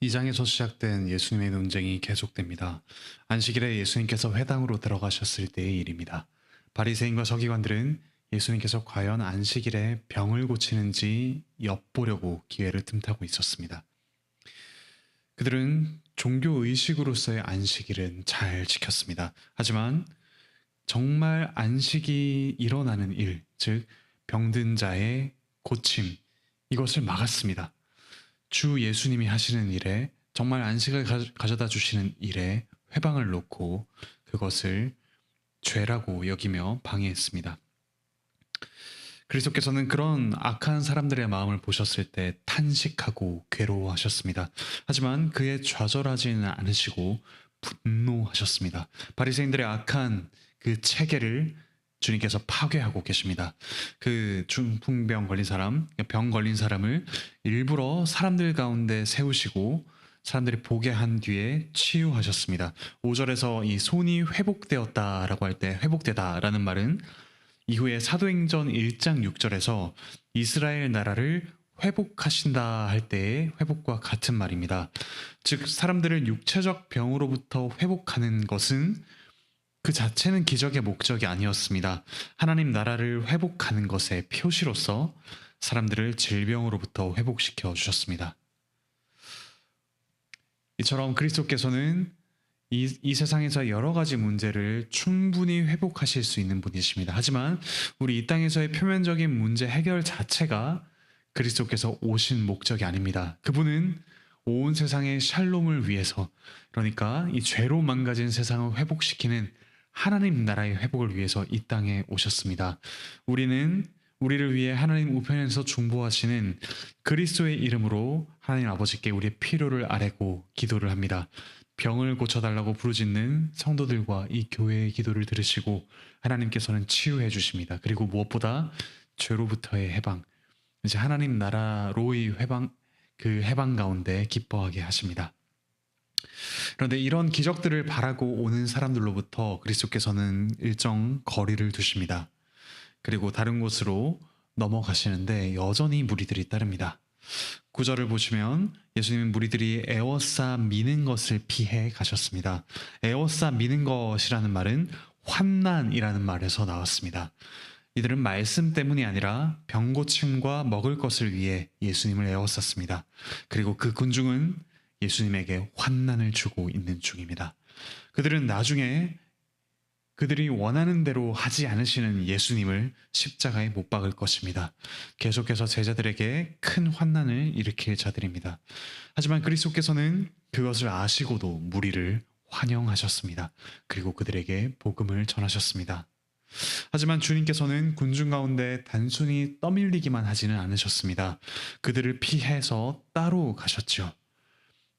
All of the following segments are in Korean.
이 장에서 시작된 예수님의 논쟁이 계속됩니다. 안식일에 예수님께서 회당으로 들어가셨을 때의 일입니다. 바리새인과 서기관들은 예수님께서 과연 안식일에 병을 고치는지 엿보려고 기회를 틈타고 있었습니다. 그들은 종교 의식으로서의 안식일은 잘 지켰습니다. 하지만 정말 안식이 일어나는 일, 즉 병든 자의 고침, 이것을 막았습니다. 주 예수님이 하시는 일에, 정말 안식을 가져다 주시는 일에 회방을 놓고 그것을 죄라고 여기며 방해했습니다. 그리스도께서는 그런 악한 사람들의 마음을 보셨을 때 탄식하고 괴로워하셨습니다. 하지만 그에 좌절하지는 않으시고 분노하셨습니다. 바리새인들의 악한 그 체계를 주님께서 파괴하고 계십니다. 그 중풍병 걸린 사람, 병 걸린 사람을 일부러 사람들 가운데 세우시고 사람들이 보게 한 뒤에 치유하셨습니다. 5절에서 이 손이 회복되었다라고 할 때 회복되다라는 말은 이후에 사도행전 1장 6절에서 이스라엘 나라를 회복하신다 할 때의 회복과 같은 말입니다. 즉 사람들을 육체적 병으로부터 회복하는 것은 그 자체는 기적의 목적이 아니었습니다. 하나님 나라를 회복하는 것의 표시로서 사람들을 질병으로부터 회복시켜 주셨습니다. 이처럼 그리스도께서는 이 세상에서 여러 가지 문제를 충분히 회복하실 수 있는 분이십니다. 하지만 우리 이 땅에서의 표면적인 문제 해결 자체가 그리스도께서 오신 목적이 아닙니다. 그분은 온 세상의 샬롬을 위해서, 그러니까 이 죄로 망가진 세상을 회복시키는 하나님 나라의 회복을 위해서 이 땅에 오셨습니다. 우리를 위해 하나님 우편에서 중보하시는 그리스도의 이름으로 하나님 아버지께 우리의 필요를 아뢰고 기도를 합니다. 병을 고쳐달라고 부르짖는 성도들과 이 교회의 기도를 들으시고 하나님께서는 치유해 주십니다. 그리고 무엇보다 죄로부터의 해방, 이제 하나님 나라로의 해방 가운데 기뻐하게 하십니다. 그런데 이런 기적들을 바라고 오는 사람들로부터 그리스도께서는 일정 거리를 두십니다. 그리고 다른 곳으로 넘어가시는데 여전히 무리들이 따릅니다. 9절을 보시면 예수님은 무리들이 에워싸 미는 것을 피해 가셨습니다. 에워싸 미는 것이라는 말은 환난이라는 말에서 나왔습니다. 이들은 말씀 때문이 아니라 병고침과 먹을 것을 위해 예수님을 에워쌌습니다. 그리고 그 군중은 예수님에게 환난을 주고 있는 중입니다. 그들은 나중에 그들이 원하는 대로 하지 않으시는 예수님을 십자가에 못 박을 것입니다. 계속해서 제자들에게 큰 환난을 일으킬 자들입니다. 하지만 그리스도께서는 그것을 아시고도 무리를 환영하셨습니다. 그리고 그들에게 복음을 전하셨습니다. 하지만 주님께서는 군중 가운데 단순히 떠밀리기만 하지는 않으셨습니다. 그들을 피해서 따로 가셨죠.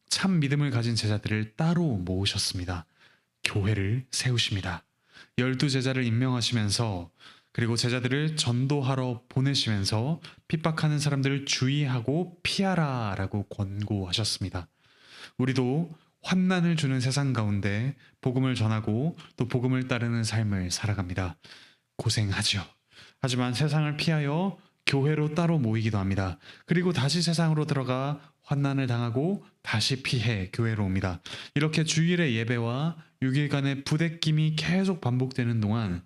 참 믿음을 가진 제자들을 따로 모으셨습니다. 교회를 세우십니다. 12제자를 임명하시면서 그리고 제자들을 전도하러 보내시면서 핍박하는 사람들을 주의하고 피하라 라고 권고하셨습니다. 우리도 환난을 주는 세상 가운데 복음을 전하고 또 복음을 따르는 삶을 살아갑니다. 고생하죠. 하지만 세상을 피하여 교회로 따로 모이기도 합니다. 그리고 다시 세상으로 들어가 환난을 당하고 다시 피해 교회로 옵니다. 이렇게 주일의 예배와 6일간의 부대낌이 계속 반복되는 동안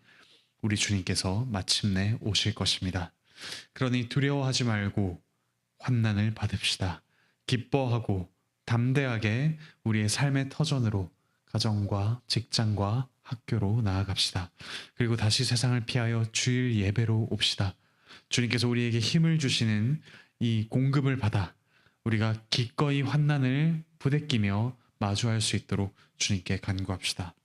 우리 주님께서 마침내 오실 것입니다. 그러니 두려워하지 말고 환난을 받읍시다. 기뻐하고 담대하게 우리의 삶의 터전으로 가정과 직장과 학교로 나아갑시다. 그리고 다시 세상을 피하여 주일 예배로 옵시다. 주님께서 우리에게 힘을 주시는 이 공급을 받아 우리가 기꺼이 환난을 부대끼며 마주할 수 있도록 주님께 간구합시다.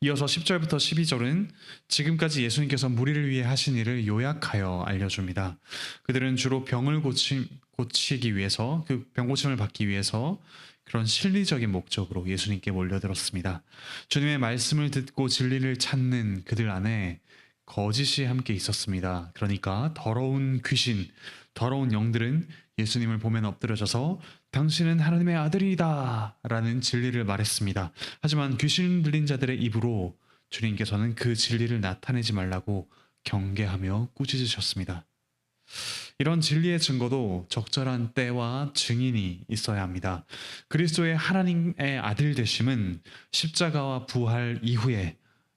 이어서 10절부터 12절은 지금까지 예수님께서 무리를 위해 하신 일을 요약하여 알려줍니다. 그들은 주로 병을 고치기 위해서, 그 병고침을 받기 위해서 그런 실리적인 목적으로 예수님께 몰려들었습니다. 주님의 말씀을 듣고 진리를 찾는 그들 안에 거짓이 함께 있었습니다. 그러니까 더러운 귀신, 더러운 영들은 예수님을 보면 엎드려져서 당신은 하나님의 아들이다 라는 진리를 말했습니다. 하지만 귀신 들린 자들의 입으로 주님께서는 그 진리를 나타내지 말라고 경계하며 꾸짖으셨습니다. 이런 진리의 증거도 적절한 때와 증인이 있어야 합니다. 그리스도의 하나님의 아들 되심은 십자가와 부활 이후에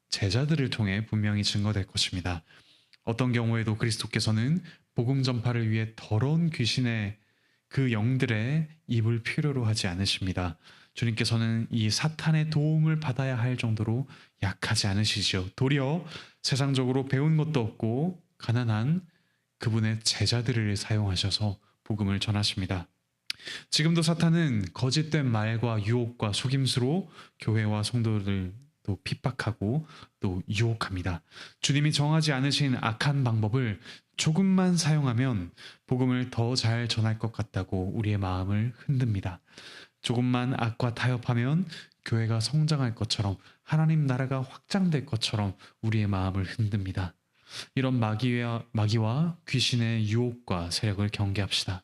제자들을 통해 분명히 증거될 것입니다. 어떤 경우에도 그리스도께서는 복음 전파를 위해 더러운 귀신의 그 영들의 입을 필요로 하지 않으십니다. 주님께서는 이 사탄의 도움을 받아야 할 정도로 약하지 않으시죠. 도리어 세상적으로 배운 것도 없고 가난한 그분의 제자들을 사용하셔서 복음을 전하십니다. 지금도 사탄은 거짓된 말과 유혹과 속임수로 교회와 성도들도 핍박하고 또 유혹합니다. 주님이 정하지 않으신 악한 방법을 조금만 사용하면 복음을 더 잘 전할 것 같다고 우리의 마음을 흔듭니다. 조금만 악과 타협하면 교회가 성장할 것처럼 하나님 나라가 확장될 것처럼 우리의 마음을 흔듭니다. 이런 마귀와 귀신의 유혹과 세력을 경계합시다.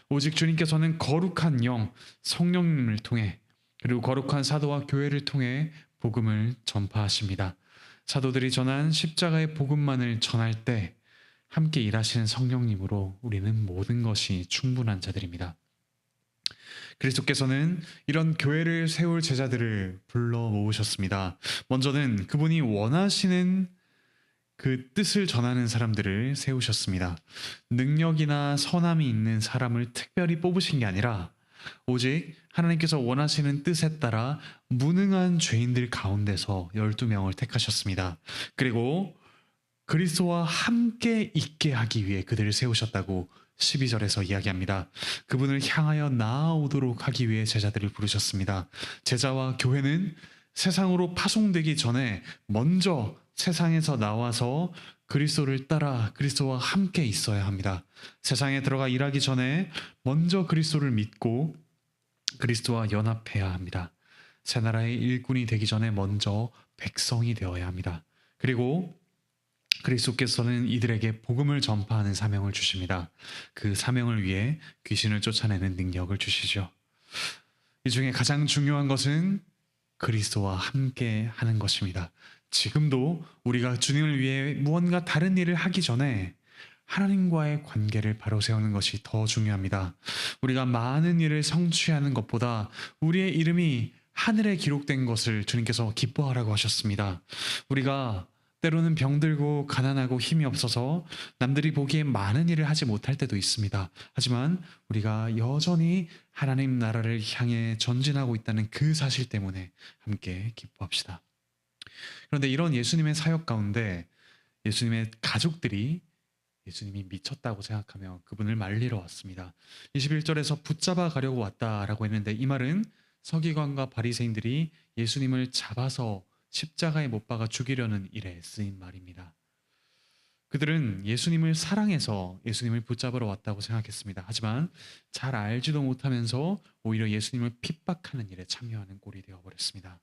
오직 주님께서는 거룩한 영, 성령님을 통해 그리고 거룩한 사도와 교회를 통해 복음을 전파하십니다. 사도들이 전한 십자가의 복음만을 전할 때 함께 일하시는 성령님으로 우리는 모든 것이 충분한 자들입니다. 그리스도께서는 이런 교회를 세울 제자들을 불러 모으셨습니다. 먼저는 그분이 원하시는 그 뜻을 전하는 사람들을 세우셨습니다. 능력이나 선함이 있는 사람을 특별히 뽑으신 게 아니라 오직 하나님께서 원하시는 뜻에 따라 무능한 죄인들 가운데서 12명을 택하셨습니다. 그리고 그리스도와 함께 있게 하기 위해 그들을 세우셨다고 12절에서 이야기합니다. 그분을 향하여 나아오도록 하기 위해 제자들을 부르셨습니다. 제자와 교회는 세상으로 파송되기 전에 먼저 세상에서 나와서 그리스도를 따라 그리스도와 함께 있어야 합니다. 세상에 들어가 일하기 전에 먼저 그리스도를 믿고 그리스도와 연합해야 합니다. 새 나라의 일꾼이 되기 전에 먼저 백성이 되어야 합니다. 그리고 그리스도께서는 이들에게 복음을 전파하는 사명을 주십니다. 그 사명을 위해 귀신을 쫓아내는 능력을 주시죠. 이 중에 가장 중요한 것은 그리스도와 함께 하는 것입니다. 지금도 우리가 주님을 위해 무언가 다른 일을 하기 전에 하나님과의 관계를 바로 세우는 것이 더 중요합니다. 우리가 많은 일을 성취하는 것보다 우리의 이름이 하늘에 기록된 것을 주님께서 기뻐하라고 하셨습니다. 우리가 때로는 병들고 가난하고 힘이 없어서 남들이 보기에 많은 일을 하지 못할 때도 있습니다. 하지만 우리가 여전히 하나님 나라를 향해 전진하고 있다는 그 사실 때문에 함께 기뻐합시다. 그런데 이런 예수님의 사역 가운데 예수님의 가족들이 예수님이 미쳤다고 생각하며 그분을 말리러 왔습니다. 21절에서 붙잡아 가려고 왔다라고 했는데 이 말은 서기관과 바리새인들이 예수님을 잡아서 십자가에 못 박아 죽이려는 일에 쓰인 말입니다. 그들은 예수님을 사랑해서 예수님을 붙잡으러 왔다고 생각했습니다. 하지만 잘 알지도 못하면서 오히려 예수님을 핍박하는 일에 참여하는 꼴이 되어버렸습니다.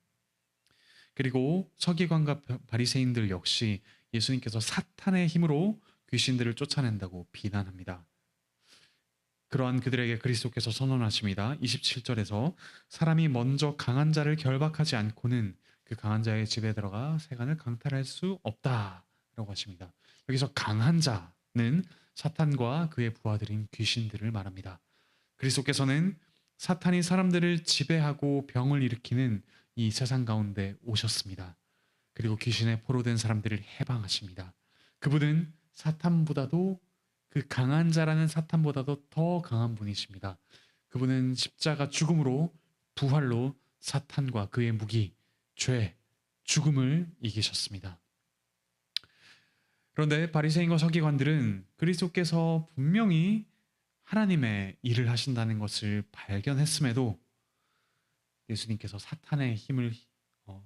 그리고 서기관과 바리새인들 역시 예수님께서 사탄의 힘으로 귀신들을 쫓아낸다고 비난합니다. 그러한 그들에게 그리스도께서 선언하십니다. 27절에서 사람이 먼저 강한 자를 결박하지 않고는 그 강한 자의 집에 들어가 세간을 강탈할 수 없다라고 하십니다. 여기서 강한 자는 사탄과 그의 부하들인 귀신들을 말합니다. 그리스도께서는 사탄이 사람들을 지배하고 병을 일으키는 이 세상 가운데 오셨습니다. 그리고 귀신에 포로된 사람들을 해방하십니다. 그분은 사탄보다도 그 강한 자라는 사탄보다도 더 강한 분이십니다. 그분은 십자가 죽음으로 부활로 사탄과 그의 무기, 죄, 죽음을 이기셨습니다. 그런데 바리새인과 서기관들은 그리스도께서 분명히 하나님의 일을 하신다는 것을 발견했음에도 예수님께서 사탄의 힘을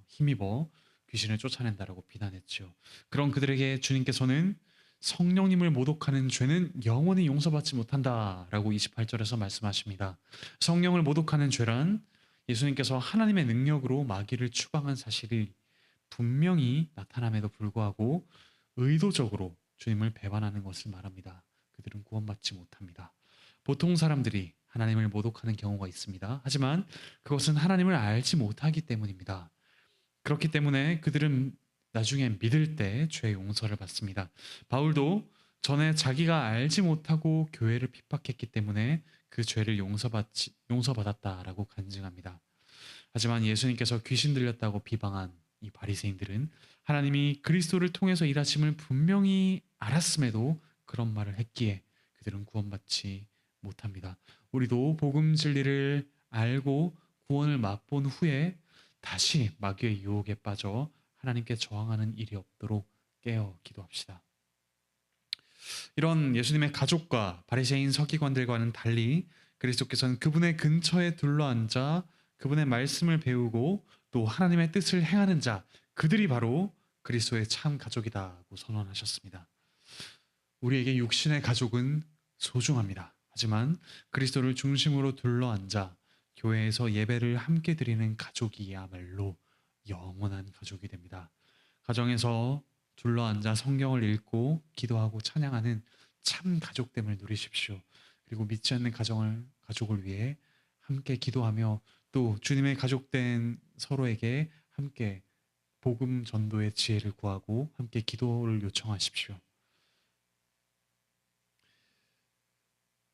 힘입어 귀신을 쫓아낸다라고 비난했죠. 그런 그들에게 주님께서는 성령님을 모독하는 죄는 영원히 용서받지 못한다라고 28절에서 말씀하십니다. 성령을 모독하는 죄란 예수님께서 하나님의 능력으로 마귀를 추방한 사실이 분명히 나타남에도 불구하고 의도적으로 주님을 배반하는 것을 말합니다. 그들은 구원받지 못합니다. 보통 사람들이 하나님을 모독하는 경우가 있습니다. 하지만 그것은 하나님을 알지 못하기 때문입니다. 그렇기 때문에 그들은 나중에 믿을 때 죄의 용서를 받습니다. 바울도 전에 자기가 알지 못하고 교회를 핍박했기 때문에 그 죄를 용서받았다라고 간증합니다. 하지만 예수님께서 귀신 들렸다고 비방한 이 바리새인들은 하나님이 그리스도를 통해서 일하심을 분명히 알았음에도 그런 말을 했기에 그들은 구원받지 못합니다. 우리도 복음 진리를 알고 구원을 맛본 후에 다시 마귀의 유혹에 빠져 하나님께 저항하는 일이 없도록 깨어 기도합시다. 이런 예수님의 가족과 바리새인 서기관들과는 달리 그리스도께서는 그분의 근처에 둘러앉아 그분의 말씀을 배우고 또 하나님의 뜻을 행하는 자, 그들이 바로 그리스도의 참 가족이다고 선언하셨습니다. 우리에게 육신의 가족은 소중합니다. 하지만 그리스도를 중심으로 둘러앉아 교회에서 예배를 함께 드리는 가족이야말로 영원한 가족이 됩니다. 가정에서 둘러앉아 성경을 읽고 기도하고 찬양하는 참 가족됨을 누리십시오. 그리고 믿지 않는 가족을 위해 함께 기도하며 또 주님의 가족된 서로에게 함께 복음 전도의 지혜를 구하고 함께 기도를 요청하십시오.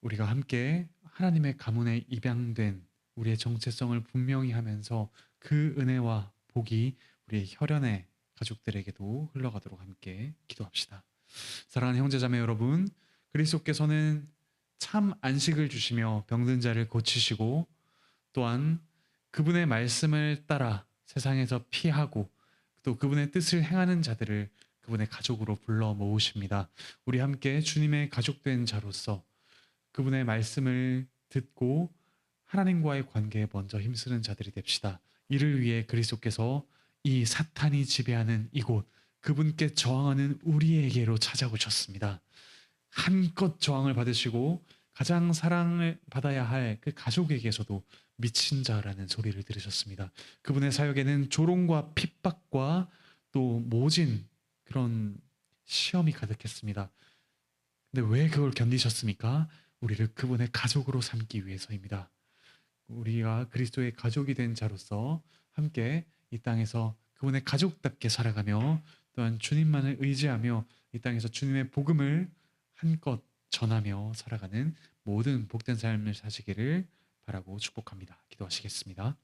우리가 함께 하나님의 가문에 입양된 우리의 정체성을 분명히 하면서 그 은혜와 복이 우리의 혈연의 가족들에게도 흘러가도록 함께 기도합시다. 사랑하는 형제자매 여러분, 그리스도께서는 참 안식을 주시며 병든 자를 고치시고 또한 그분의 말씀을 따라 세상에서 피하고 또 그분의 뜻을 행하는 자들을 그분의 가족으로 불러 모으십니다. 우리 함께 주님의 가족된 자로서 그분의 말씀을 듣고 하나님과의 관계에 먼저 힘쓰는 자들이 됩시다. 이를 위해 그리스도께서 이 사탄이 지배하는 이곳, 그분께 저항하는 우리에게로 찾아오셨습니다. 한껏 저항을 받으시고 가장 사랑을 받아야 할 그 가족에게서도 미친 자라는 소리를 들으셨습니다. 그분의 사역에는 조롱과 핍박과 또 모진 그런 시험이 가득했습니다. 근데 왜 그걸 견디셨습니까? 우리를 그분의 가족으로 삼기 위해서입니다. 우리가 그리스도의 가족이 된 자로서 함께 이 땅에서 그분의 가족답게 살아가며 또한 주님만을 의지하며 이 땅에서 주님의 복음을 한껏 전하며 살아가는 모든 복된 삶을 사시기를 바라고 축복합니다. 기도하시겠습니다.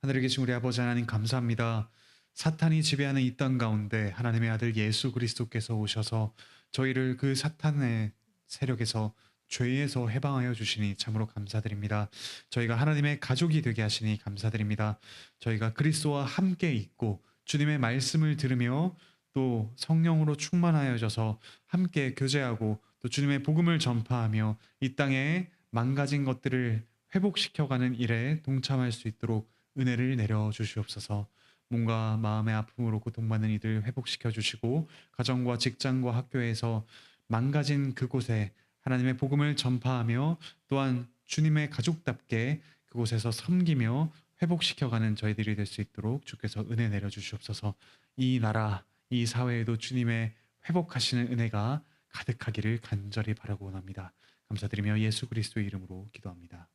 하늘에 계신 우리 아버지 하나님 감사합니다. 사탄이 지배하는 이 땅 가운데 하나님의 아들 예수 그리스도께서 오셔서 저희를 그 사탄의 세력에서 죄에서 해방하여 주시니 참으로 감사드립니다. 저희가 하나님의 가족이 되게 하시니 감사드립니다. 저희가 그리스도와 함께 있고 주님의 말씀을 들으며 또 성령으로 충만하여져서 함께 교제하고 또 주님의 복음을 전파하며 이 땅에 망가진 것들을 회복시켜가는 일에 동참할 수 있도록 은혜를 내려 주시옵소서. 몸과 마음의 아픔으로 고통받는 이들 회복시켜 주시고 가정과 직장과 학교에서 망가진 그곳에 하나님의 복음을 전파하며 또한 주님의 가족답게 그곳에서 섬기며 회복시켜가는 저희들이 될 수 있도록 주께서 은혜 내려 주시옵소서. 이 나라, 이 사회에도 주님의 회복하시는 은혜가 가득하기를 간절히 바라고 원합니다. 감사드리며 예수 그리스도의 이름으로 기도합니다.